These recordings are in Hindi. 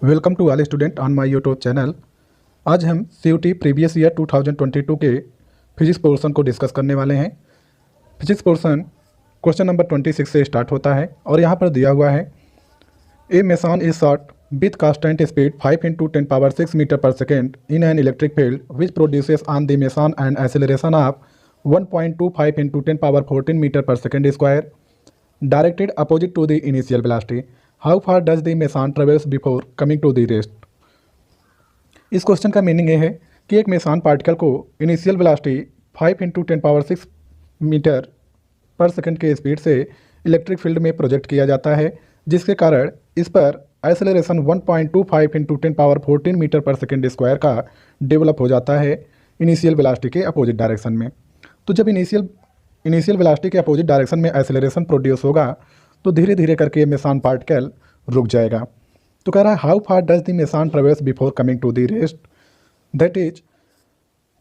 Welcome to all student on my YouTube channel. आज हम CUT प्रीवियस ईयर 2022 के फिजिक्स पोर्शन को डिस्कस करने वाले हैं। फिजिक्स पोर्शन क्वेश्चन नंबर 26 से स्टार्ट होता है और यहाँ पर दिया हुआ है a meson is shot with constant speed 5 × 10⁻6 metre पर second in an electric field which produces on the meson and acceleration of 1.25 × 10⁻14 metre पर second square directed opposite to the initial velocity. How far does the meson travels before coming to the rest. इस क्वेश्चन का मीनिंग ये है कि एक मेसन पार्टिकल को इनिशियल वेलोसिटी 5 × 10⁻6 मीटर पर सेकंड के स्पीड से इलेक्ट्रिक फील्ड में प्रोजेक्ट किया जाता है, जिसके कारण इस पर एक्सेलरेशन 1.25 × 10⁻14 मीटर पर सेकंड स्क्वायर का डेवलप हो जाता है इनिशियल वेलोसिटी के अपोजिट डायरेक्शन में। तो जब इनिशियल वेलोसिटी के अपोजिट डायरेक्शन में एक्सेलरेशन प्रोड्यूस होगा तो धीरे धीरे करके मेसन पार्टिकल रुक जाएगा। तो कह रहा है how far does the meson travels before coming to the rest, that is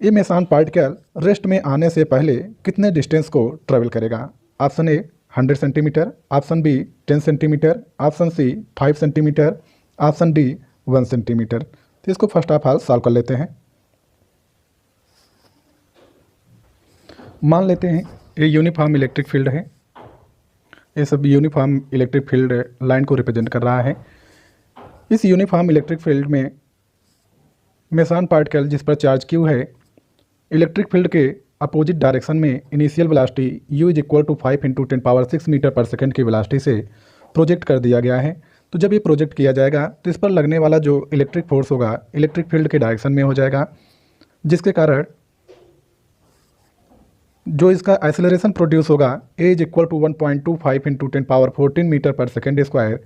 ये मेसन पार्टिकल रेस्ट में आने से पहले कितने डिस्टेंस को ट्रेवल करेगा। Option A 100 centimetre, option B 10 centimetre, option C 5 centimetre, option D 1 centimetre. तो इसको फर्स्ट ऑफ ऑल सॉल्व कर लेते हैं। मान लेते हैं ये यूनिफॉर्म इलेक्ट्रिक फील्ड है, ये सब यूनिफॉर्म इलेक्ट्रिक फील्ड लाइन को रिप्रेजेंट कर रहा है। इस यूनिफॉर्म इलेक्ट्रिक फील्ड में मेसन पार्टिकल जिस पर चार्ज क्यू है इलेक्ट्रिक फील्ड के अपोजिट डायरेक्शन में इनिशियल वेलोसिटी u = 5 × 10⁻6 मीटर पर सेकंड की वेलोसिटी से प्रोजेक्ट कर दिया गया है। तो जब ये प्रोजेक्ट किया जाएगा तो इस पर लगने वाला जो इलेक्ट्रिक फोर्स होगा इलेक्ट्रिक फील्ड के डायरेक्शन में हो जाएगा, जिसके कारण जो इसका एक्सेलरेशन प्रोड्यूस होगा a = 1.25 × 10⁻14 मीटर पर सेकेंड स्क्वायर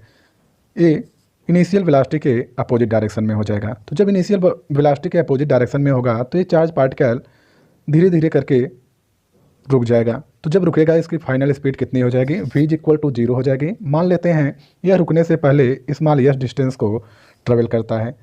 ए इनिशियल वेलोसिटी के अपोजिट डायरेक्शन में हो जाएगा। तो जब इनिशियल वेलोसिटी के अपोजिट डायरेक्शन में होगा तो ये चार्ज पार्टिकल धीरे धीरे करके रुक जाएगा। तो जब रुकेगा इसकी फाइनल स्पीड कितनी हो जाएगी, v = 0 हो जाएगी। मान लेते हैं यह रुकने से पहले स्मॉल s डिस्टेंस को ट्रेवल करता है।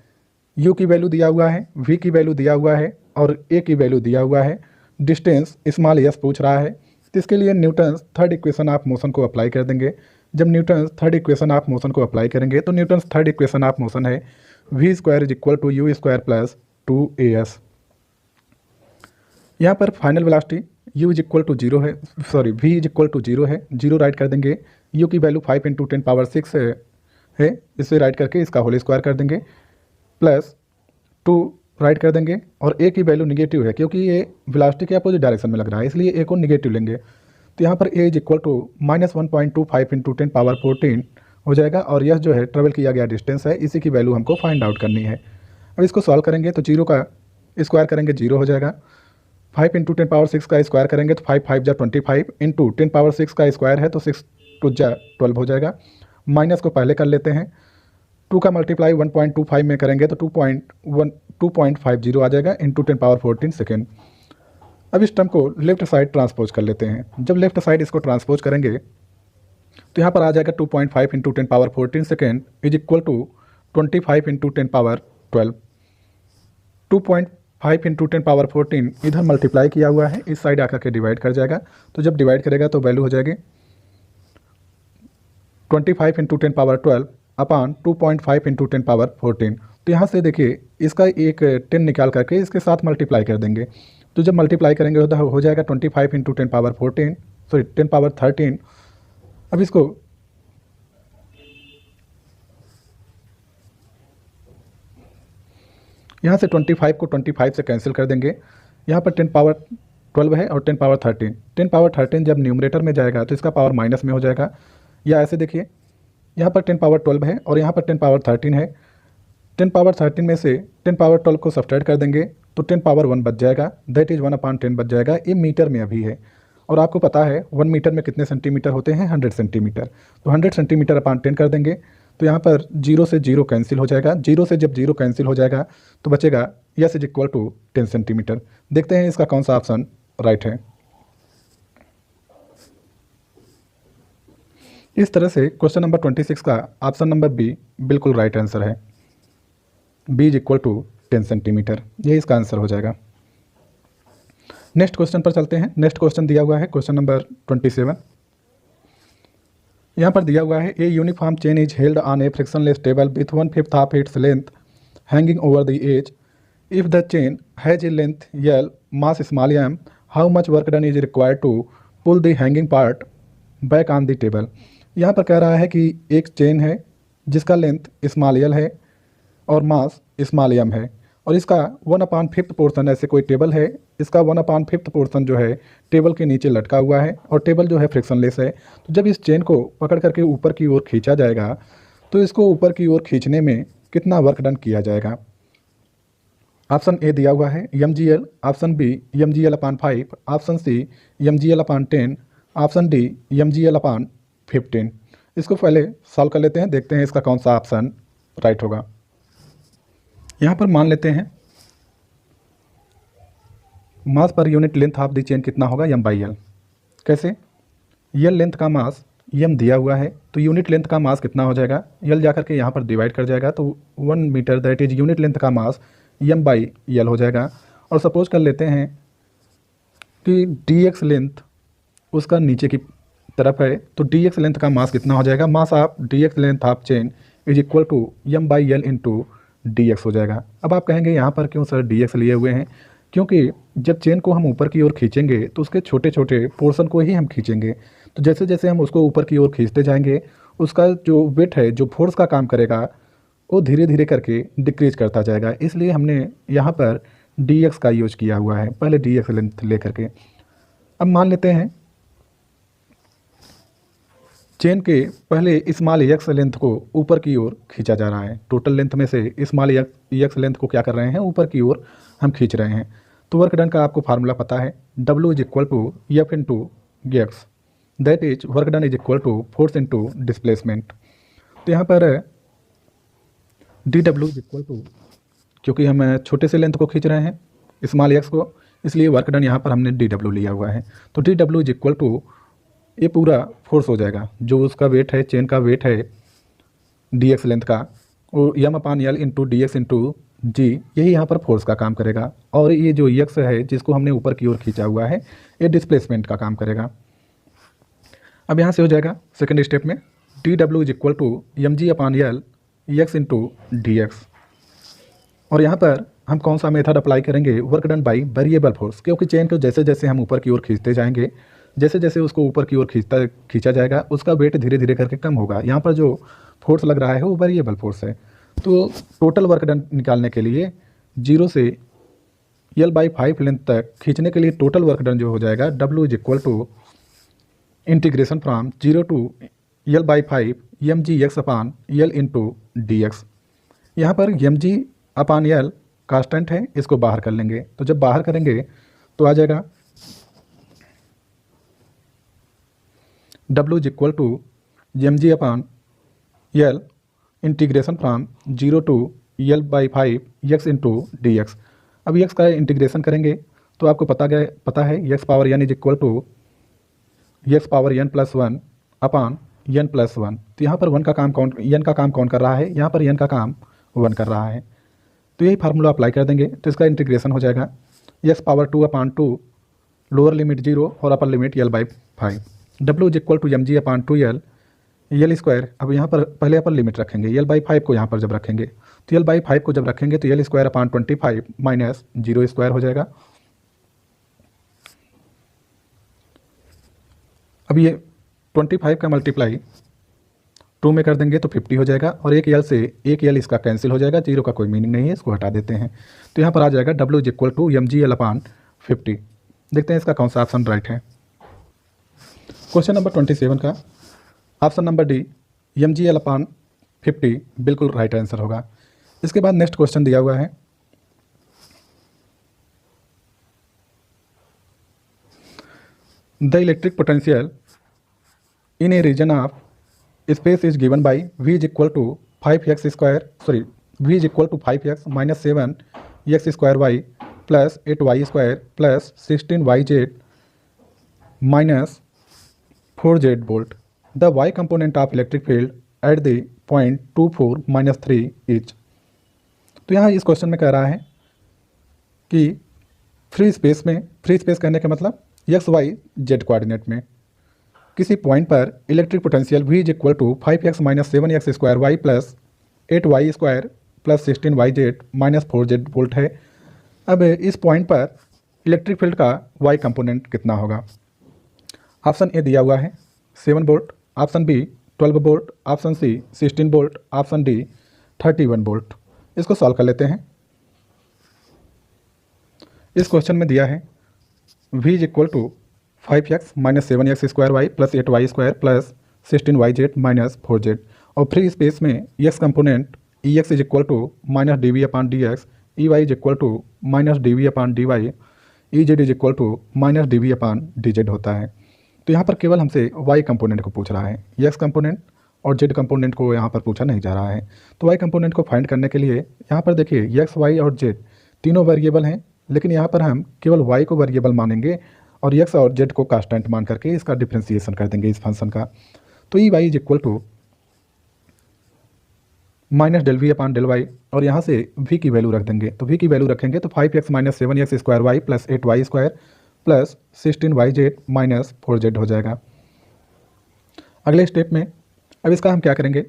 u की वैल्यू दिया हुआ है, v की वैल्यू दिया हुआ है और a की वैल्यू दिया हुआ है। डिस्टेंस स्मॉल s पूछ रहा है, तो इसके लिए Newton's third equation of motion को अप्लाई कर देंगे। जब Newton's third equation of motion को अप्लाई करेंगे तो Newton's third equation of motion है v² = u² + 2as। यहाँ पर फाइनल वेलोसिटी u = 0 है, सॉरी v = 0 है, 0 राइट कर देंगे। u की वैल्यू 5 × 10⁻6 है, इसे राइट करके इसका होल स्क्वायर कर देंगे प्लस 2 राइट कर देंगे और a की वैल्यू निगेटिव है क्योंकि ये वेलोसिटी के अपोजिट डायरेक्शन में लग रहा है, इसलिए a को निगेटिव लेंगे। तो यहाँ पर a = -1.25 × 10⁻14 हो जाएगा और यह जो है ट्रेवल किया गया डिस्टेंस है, इसी की वैल्यू हमको फाइंड आउट करनी है। अब इसको सॉल्व करेंगे तो 0 का स्क्वायर करेंगे 0 हो जाएगा, 5 × 10⁻6 का स्क्वायर करेंगे तो 5 × 5 = 25 इंटू 10⁻6 का स्क्वायर है तो 6 × 2 = 12 हो जाएगा। माइनस को पहले कर लेते हैं, 2 का मल्टीप्लाई 1.25 में करेंगे तो 2.50 आ जाएगा इंटू 10⁻14 सेकेंड। अब इस टर्म को लेफ्ट साइड ट्रांसपोज कर लेते हैं। जब लेफ्ट साइड इसको ट्रांसपोज करेंगे तो यहाँ पर आ जाएगा 2.5 × 10⁻14 सेकेंड = 25 × 10⁻12। 2.5 × 10⁻14 इधर मल्टीप्लाई किया हुआ है, इस साइड आकर के डिवाइड कर जाएगा। तो जब डिवाइड करेगा तो वैल्यू हो जाएगी 25 × 10⁻12 अपॉन 2.5 × 10⁻14। तो यहाँ से देखिए इसका एक 10 निकाल करके इसके साथ मल्टीप्लाई कर देंगे। तो जब मल्टीप्लाई करेंगे तो हो जाएगा 25 × 10⁻13। अब इसको यहाँ से 25 को 25 से कैंसिल कर देंगे। यहाँ पर 10⁻12 है और 10⁻13। 10⁻13 जब न्यूमरेटर में जाएगा तो इसका पावर माइनस में हो जाएगा, या ऐसे देखिए यहाँ पर 10⁻12 है और यहाँ पर 10⁻13 है। 10⁻13 में से 10⁻12 को सब्ट्रैक्ट कर देंगे तो 10⁻1 बच जाएगा, दैट इज़ 1/10 बच जाएगा। ये मीटर में अभी है और आपको पता है 1 मीटर में कितने सेंटीमीटर होते हैं, 100 सेंटीमीटर। तो 100 सेंटीमीटर/10 कर देंगे तो यहाँ पर 0 से 0 कैंसिल हो जाएगा। 0 से जब 0 कैंसिल हो जाएगा तो बचेगा s = 10 सेंटीमीटर। देखते हैं इसका कौन सा ऑप्शन राइट है। इस तरह से क्वेश्चन नंबर 26 का ऑप्शन नंबर बी बिल्कुल राइट आंसर है, b = 10 सेंटीमीटर, ये इसका आंसर हो जाएगा। नेक्स्ट क्वेश्चन पर चलते हैं। नेक्स्ट क्वेश्चन दिया हुआ है क्वेश्चन नंबर 27। यहाँ पर दिया हुआ है a uniform chain is held on a frictionless table with 1/5 of its length hanging over the edge. If the chain has a length l mass small m, how much work done is required to pull the hanging part back on the table. यहाँ पर कह रहा है कि एक चेन है जिसका लेंथ स्मॉल यल है और मास स्मॉल एम है, और इसका 1/5 पोर्सन, ऐसे कोई टेबल है, इसका 1/5 पोर्सन जो है टेबल के नीचे लटका हुआ है और टेबल जो है फ्रिक्शनलेस है। तो जब इस चेन को पकड़ करके ऊपर की ओर खींचा जाएगा तो इसको ऊपर की ओर खींचने में कितना वर्क डन किया जाएगा। ऑप्शन ए दिया हुआ है mgl, option B mgl/5, option C mgl/10, option D mgl/15। इसको पहले सॉल्व कर लेते हैं, देखते हैं इसका कौन सा ऑप्शन राइट होगा। यहाँ पर मान लेते हैं mass per unit length of the chain कितना होगा, m/l। कैसे, यल लेंथ का मास m दिया हुआ है तो यूनिट लेंथ का मास कितना हो जाएगा, यल जाकर के यहाँ पर डिवाइड कर जाएगा तो 1 metre that is unit length का मास m/l हो जाएगा। और सपोज कर लेते हैं कि dx लेंथ उसका नीचे की तरफ है तो dx लेंथ का मास कितना हो जाएगा, mass of dx length of chain is equal to m/l into dx हो जाएगा। अब आप कहेंगे यहाँ पर क्यों सर dx लिए हुए हैं, क्योंकि जब चेन को हम ऊपर की ओर खींचेंगे तो उसके छोटे छोटे पोर्शन को ही हम खींचेंगे, तो जैसे जैसे हम उसको ऊपर की ओर खींचते जाएंगे उसका जो वेट है, जो फोर्स का काम करेगा, वो धीरे धीरे करके डिक्रीज करता जाएगा। इसलिए हमने यहाँ पर dx का यूज किया हुआ है, पहले dx लेंथ ले करके। अब मान लेते हैं चेन के पहले स्मॉल x लेंथ को ऊपर की ओर खींचा जा रहा है, टोटल लेंथ में से स्मॉल x लेंथ को क्या कर रहे हैं, ऊपर की ओर हम खींच रहे हैं। तो वर्क डन का आपको फार्मूला पता है, W is equal to F into x, that is work done is equal to force into displacement. तो यहाँ पर DW इज इक्वल टू, क्योंकि हम छोटे से लेंथ को खींच रहे हैं स्मॉल x को, इसलिए वर्क डन यहाँ पर हमने DW लिया हुआ है। तो DW इज इक्वल टू ये पूरा फोर्स हो जाएगा, जो उसका वेट है, चेन का वेट है dx लेंथ का, और m/l into dx into g, यही यहाँ पर फोर्स का काम करेगा। और ये जो x है जिसको हमने ऊपर की ओर खींचा हुआ है, ये डिस्प्लेसमेंट का काम करेगा। अब यहाँ से हो जाएगा सेकेंड स्टेप में DW is equal to mg/l x into dx। और यहाँ पर हम कौन सा मेथड अप्लाई करेंगे, work done by variable force, क्योंकि चेन को जैसे जैसे हम ऊपर की ओर खींचते जाएंगे, जैसे जैसे उसको ऊपर की ओर खींचा जाएगा उसका वेट धीरे धीरे करके कम होगा। यहाँ पर जो फोर्स लग रहा है वो वेरिएबल फोर्स है। तो टोटल वर्क डन निकालने के लिए 0 से l/5 लेंथ तक खींचने के लिए टोटल वर्क डन जो हो जाएगा, W is equal to integration from 0 to l/5 mgx/l into dx। यहाँ पर mg/l कांस्टेंट है, इसको बाहर कर लेंगे, तो जब बाहर करेंगे तो आ जाएगा W is equal to mg/l integration from 0 to l/5 x into dx। अब x का इंटीग्रेशन करेंगे तो आपको पता है x power n is equal to x power n plus 1 upon n plus 1। तो यहाँ पर n का काम कौन कर रहा है, यहाँ पर n का काम 1 कर रहा है। तो यही फार्मूला अप्लाई कर देंगे तो इसका इंटीग्रेशन हो जाएगा x पावर 2/2, लोअर लिमिट 0 और upper limit l/5। W is equal to mg/2l l square. अब यहाँ पर पहले अपर लिमिट रखेंगे, l/5 को यहाँ पर जब रखेंगे तो l/5 को जब रखेंगे तो l square upon 25 minus 0 square हो जाएगा। अब ये 25 का मल्टीप्लाई 2 में कर देंगे तो 50 हो जाएगा, और एक l से एक l इसका कैंसिल हो जाएगा, 0 का कोई मीनिंग नहीं है, इसको हटा देते हैं। तो यहाँ पर आ जाएगा W is equal to mgl/50। देखते हैं इसका कौन सा ऑप्शन राइट है। क्वेश्चन नंबर 27 का ऑप्शन नंबर डी mgl/50 बिल्कुल राइट आंसर होगा। इसके बाद नेक्स्ट क्वेश्चन दिया हुआ है, the electric potential in a region of space is given by v is equal to 5x minus 7x square y plus 8y square plus 16yz minus 4z volt. The y component of electric field at the point 24 - 3 each. तो यहाँ इस क्वेश्चन में कह रहा है कि फ्री स्पेस कहने का मतलब x y z कोऑर्डिनेट में किसी पॉइंट पर electric potential V is equal to 5x minus 7x square y plus 8y square plus 16yz minus 4z volt है। अब इस पॉइंट पर इलेक्ट्रिक फील्ड का y कंपोनेंट कितना होगा? ऑप्शन ए दिया हुआ है 7 volt, option B 12 volt, option C 16 volt, option D 31 volt. इसको सॉल्व कर लेते हैं। इस क्वेश्चन में दिया है V is equal to 5x minus 7x square y plus 8y square plus 16yz minus 4z और फ्री स्पेस में x component Ex is equal to minus d upon d x, Ey is equal to minus d upon d y, Ez is equal to minus d upon d z होता है। तो यहाँ पर केवल हमसे y कंपोनेंट को पूछ रहा है, x कंपोनेंट और z कंपोनेंट को यहाँ पर पूछा नहीं जा रहा है। तो y कंपोनेंट को फाइंड करने के लिए यहाँ पर देखिए x, y और z तीनों वेरिएबल हैं, लेकिन यहाँ पर हम केवल y को वेरिएबल मानेंगे और x और z को कांस्टेंट मान करके इसका डिफ्रेंसिएशन कर देंगे इस फंक्शन का। तो E y is equal to minus del V upon del y और यहाँ से v की वैल्यू रख देंगे। तो v की वैल्यू रखेंगे तो 5x minus 7x square y plus 8y square plus 16yz minus 4z हो जाएगा। अगले स्टेप में अब इसका हम क्या करेंगे,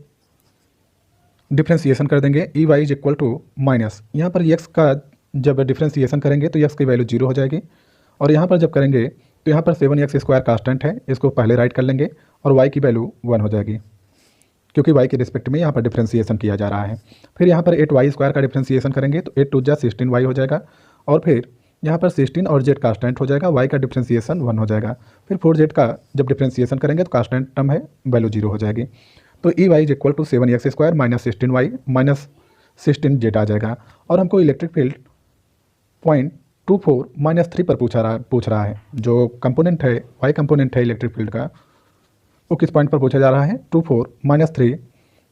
डिफ्रेंसिएशन कर देंगे। E y is equal to minus, यहाँ पर x का जब डिफ्रेंसिएशन करेंगे तो x की वैल्यू 0 हो जाएगी और यहाँ पर जब करेंगे तो यहाँ पर 7x स्क्वायर कांस्टेंट है, इसको पहले राइट कर लेंगे और y की वैल्यू 1 हो जाएगी क्योंकि y के रिस्पेक्ट में यहाँ पर डिफ्रेंसिएशन किया जा रहा है। फिर यहाँ पर 8y स्क्वायर का डिफ्रेंसिएशन करेंगे तो 8 टू जा 16y हो जाएगा और फिर यहाँ पर 16 और z कांस्टेंट हो जाएगा, y का डिफ्रेंसिएशन 1 हो जाएगा। फिर 4z का जब डिफ्रेंसिएशन करेंगे तो कांस्टेंट टर्म है, वैल्यू 0 हो जाएगी। तो E y is equal to 7x square minus 16y minus 16z आ जाएगा और हमको इलेक्ट्रिक फील्ड पॉइंट 24 माइनस 3 पर पूछ रहा है। जो कंपोनेंट है y कंपोनेंट है इलेक्ट्रिक फील्ड का, वो किस पॉइंट पर पूछा जा रहा है? 24 माइनस 3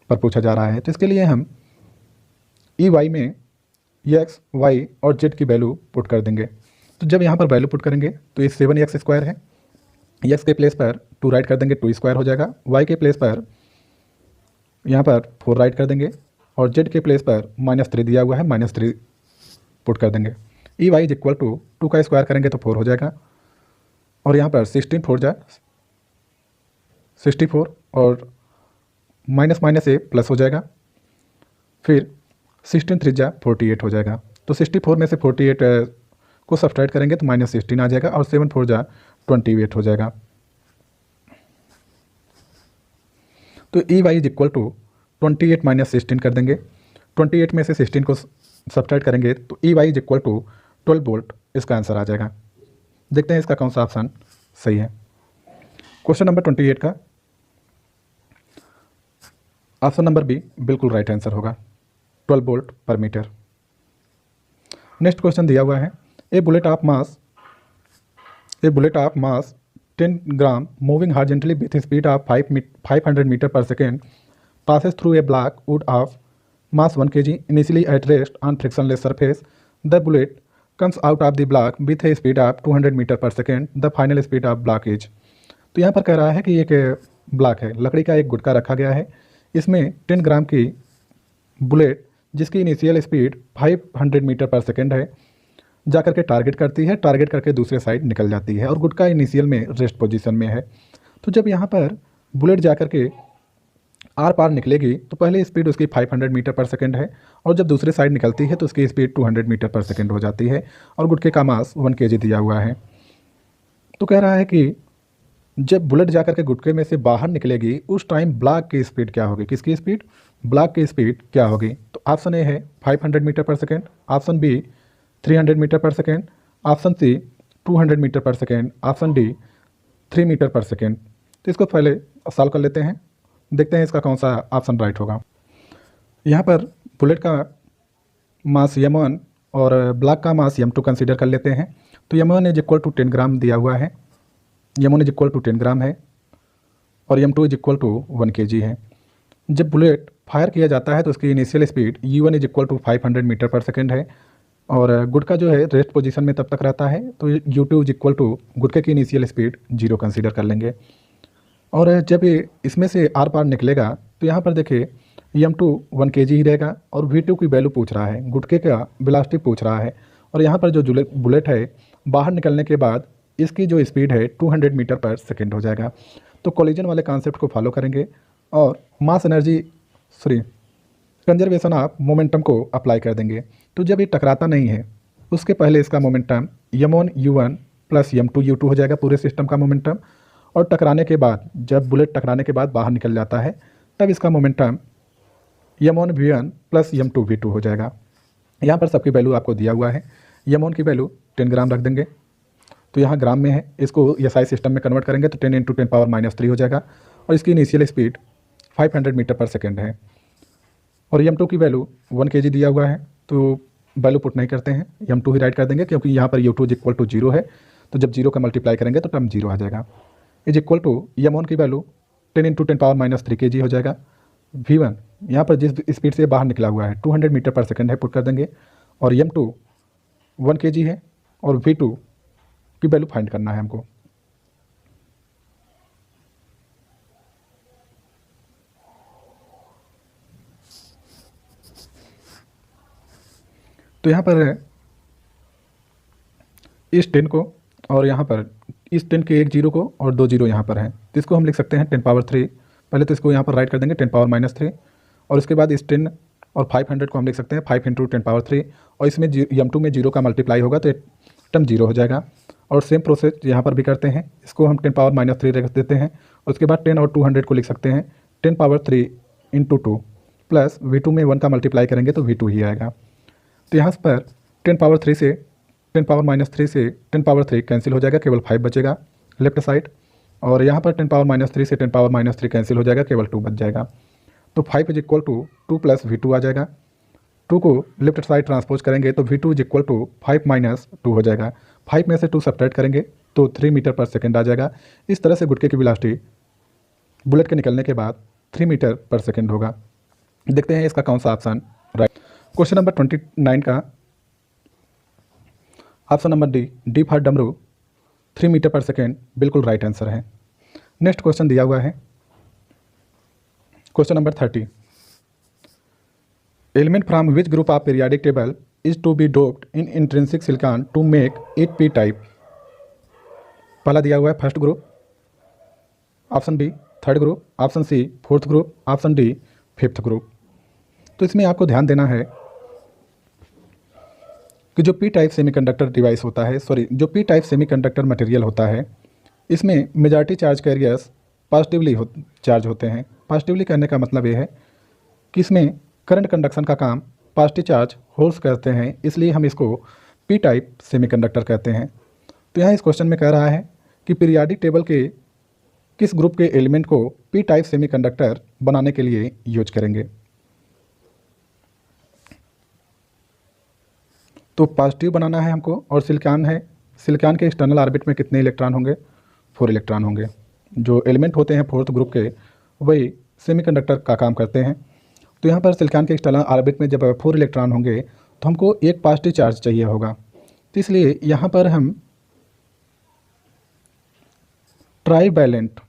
पर पूछा जा रहा है। तो इसके लिए हम ई वाई में x, y और z की वैल्यू पुट कर देंगे। तो जब यहाँ पर वैल्यू पुट करेंगे तो ये 7x स्क्वायर है, x के प्लेस पर 2 राइट कर देंगे, 2 स्क्वायर हो जाएगा। y के प्लेस पर यहाँ पर 4 राइट कर देंगे और z के प्लेस पर माइनस 3 दिया हुआ है, माइनस 3 पुट कर देंगे। E y is equal to 2 का स्क्वायर करेंगे तो 4 हो जाएगा और यहाँ पर 16 4 जा 64 और माइनस माइनस ए प्लस हो जाएगा। फिर 16 3 जा 48 हो जाएगा। तो 64 में से 48 को सब्ट्रैक्ट करेंगे तो माइनस 16 आ जाएगा और 7 4 जा 28 हो जाएगा। तो E y is equal to 28 minus 16 कर देंगे। 28 में से 16 को सब्ट्रैक्ट करेंगे तो E y is equal to 12 volt इसका आंसर आ जाएगा। देखते हैं इसका कौन सा ऑप्शन सही है। क्वेश्चन नंबर 28 का ऑप्शन नंबर बी बिल्कुल राइट आंसर होगा, 12 वोल्ट पर मीटर। नेक्स्ट क्वेश्चन दिया हुआ है, a bullet of mass 10 gram moving horizontally with speed of 500 metre पर second passes through a block wood of mass 1 kg initially at rest on frictionless surface. The bullet comes out of the block with a speed of 200 metre पर second. The final speed of block is. तो यहाँ पर कह रहा है कि एक ब्लॉक है, लकड़ी का एक गुटका रखा गया है, इसमें 10 ग्राम की बुलेट जिसकी इनिशियल स्पीड 500 मीटर पर सेकेंड है जाकर के टारगेट करती है, टारगेट करके दूसरे साइड निकल जाती है और गुटका इनिशियल में रेस्ट पोजीशन में है। तो जब यहाँ पर बुलेट जाकर के आर पार निकलेगी तो पहले स्पीड उसकी 500 मीटर पर सेकेंड है और जब दूसरे साइड निकलती है तो उसकी स्पीड 200 मीटर पर सेकेंड हो जाती है और गुटके का मास 1 kg दिया हुआ है। तो कह रहा है कि जब बुलेट जाकर के गुटके में से बाहर निकलेगी उस टाइम ब्लॉक की स्पीड क्या होगी, किसकी स्पीड? ब्लॉक की स्पीड क्या होगी? तो ऑप्शन ए है 500 मीटर पर सेकेंड, ऑप्शन बी 300 मीटर पर सेकेंड, ऑप्शन सी 200 मीटर पर सेकेंड, ऑप्शन डी 3 मीटर पर सेकेंड। तो इसको पहले सॉल्व कर लेते हैं, देखते हैं इसका कौन सा ऑप्शन राइट होगा। यहाँ पर बुलेट का मास m1 और ब्लॉक का मास m2 कंसीडर कर लेते हैं। तो m1 इज इक्वल टू 10 ग्राम दिया हुआ है, m1 इज इक्वल टू 10 ग्राम है और m2 is equal to 1 kg है। जब बुलेट फायर किया जाता है तो उसकी initial speed u1 is equal to 500 metre पर सेकेंड है और गुटका जो है रेस्ट पोजीशन में तब तक रहता है तो u2 इज इक्वल टू गुटके की इनिशियल स्पीड 0 कंसीडर कर लेंगे। और जब ये इसमें से आर पार निकलेगा तो यहाँ पर देखिए m2 1 kg ही रहेगा और v2 की वैल्यू पूछ रहा है, गुटके का वेलोसिटी पूछ रहा है और यहाँ पर जो बुलेट है बाहर निकलने के बाद इसकी जो स्पीड है 200 मीटर पर सेकेंड हो जाएगा। तो कोलिजन वाले कॉन्सेप्ट को फॉलो करेंगे और mass energy conservation of momentum को अप्लाई कर देंगे। तो जब ये टकराता नहीं है उसके पहले इसका momentum m1 u1 plus m2 u2 हो जाएगा, पूरे सिस्टम का मोमेंटम। और टकराने के बाद, जब बुलेट टकराने के बाद बाहर निकल जाता है, तब इसका momentum m1 v1 plus m2 v2 हो जाएगा। यहाँ पर सबकी वैल्यू आपको दिया हुआ है। m1 की वैल्यू 10 ग्राम रख देंगे, तो यहाँ ग्राम में है, इसको SI सिस्टम में कन्वर्ट करेंगे तो 10 × 10⁻³ हो जाएगा। और इसकी इनिशियल स्पीड 500 मीटर पर सेकेंड है। और m2 की वैल्यू 1 kg दिया हुआ है, तो वैल्यू पुट नहीं करते हैं, m2 ही राइट कर देंगे, क्योंकि यहाँ पर u2 = 0 है। तो जब 0 का मल्टीप्लाई करेंगे तो टर्म 0 आ जाएगा। m1 की वैल्यू 10 × 10⁻³ kg हो जाएगा। v1 यहाँ पर जिस स्पीड से बाहर निकला हुआ है 200 मीटर पर सेकेंड है, पुट कर देंगे। और m2 1 kg है और v2 की वैल्यू फाइंड करना है हमको। तो यहाँ पर इस 10 को और यहाँ पर इस 10 के 1 0 को और 2 0 यहाँ पर हैं, तो इसको हम लिख सकते हैं 10⁻³ पहले तो इसको यहाँ पर राइट कर देंगे 10⁻³ और उसके बाद इस 10 और 500 को हम लिख सकते हैं 5 × 10⁻³ और इसमें m2 में 0 का मल्टीप्लाई होगा तो टर्म 0 हो जाएगा। और सेम प्रोसेस यहाँ पर भी करते हैं, इसको हम 10⁻³ रख देते हैं और उसके बाद 10 और 200 को लिख सकते हैं 10⁻³ × 2 प्लस v2 में 1 का मल्टीप्लाई करेंगे तो v2 ही आएगा। तो यहाँ पर 10⁻³ से 10⁻³ से 10⁻³ कैंसिल हो जाएगा, केवल 5 बचेगा लेफ्ट साइड। और यहाँ पर 10⁻³ से 10⁻³ कैंसिल हो जाएगा, केवल 2 बच जाएगा। तो 5 = 2 प्लस v2 आ जाएगा। 2 को लेफ्ट साइड ट्रांसपोज करेंगे तो v2 = 5 - 2 हो जाएगा। 5 में से 2 सब्ट्रैक्ट करेंगे तो 3 मीटर पर सेकेंड आ जाएगा। इस तरह से गुटके की वेलोसिटी बुलेट के निकलने के बाद 3 मीटर पर सेकेंड होगा। देखते हैं इसका कौन सा ऑप्शन राइट। क्वेश्चन नंबर 29 का ऑप्शन नंबर डी फॉर डमरू 3 मीटर पर सेकेंड बिल्कुल राइट आंसर है। नेक्स्ट क्वेश्चन दिया हुआ है question number 30। Element from which group of periodic table is to be doped in intrinsic silicon to make it p type. पहला दिया हुआ है first group, option B third group, option C fourth group, option D fifth group. तो इसमें आपको ध्यान देना है कि जो p टाइप सेमीकंडक्टर डिवाइस होता है, जो p टाइप सेमीकंडक्टर मटेरियल होता है, इसमें majority charge carriers positively charge होते हैं। पॉजिटिवली कहने का मतलब ये है कि इसमें करंट कंडक्शन का काम पॉजिटिव चार्ज होल्स करते हैं, इसलिए हम इसको p टाइप सेमीकंडक्टर कहते हैं। तो यहाँ इस क्वेश्चन में कह रहा है कि पीरियाडिक टेबल के किस ग्रुप के एलिमेंट को p टाइप सेमीकंडक्टर बनाने के लिए यूज करेंगे। तो पॉजिटिव बनाना है हमको और सिलिकॉन है। सिलिकॉन के एक्सटर्नल ऑर्बिट में कितने इलेक्ट्रॉन होंगे? 4 इलेक्ट्रॉन होंगे। जो एलिमेंट होते हैं फोर्थ ग्रुप के वही सेमीकंडक्टर का काम करते हैं। तो यहाँ पर सिलिकॉन के एक्सटर्नल ऑर्बिट में जब 4 इलेक्ट्रॉन होंगे तो हमको एक पॉजिटिव चार्ज चाहिए होगा। तो इसलिए यहाँ पर हम ट्राईवैलेंट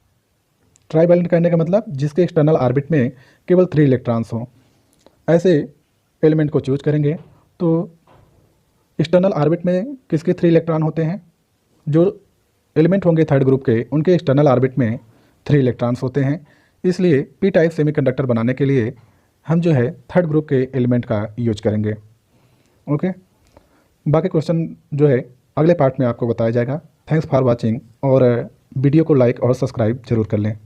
कहने का मतलब जिसके एक्सटर्नल ऑर्बिट में केवल 3 इलेक्ट्रॉन्स हों, ऐसे एलिमेंट को चूज करेंगे। तो एक्सटर्नल ऑर्बिट में किसके 3 इलेक्ट्रॉन होते हैं? जो एलिमेंट होंगे थर्ड ग्रुप के उनके एक्सटर्नल ऑर्बिट में 3 इलेक्ट्रॉन्स होते हैं। इसलिए p टाइप सेमीकंडक्टर बनाने के लिए हम जो है थर्ड ग्रुप के एलिमेंट का यूज करेंगे। ओके, बाकी क्वेश्चन जो है अगले पार्ट में आपको बताया जाएगा। थैंक्स फॉर वाचिंग और वीडियो को लाइक और सब्सक्राइब जरूर कर लें।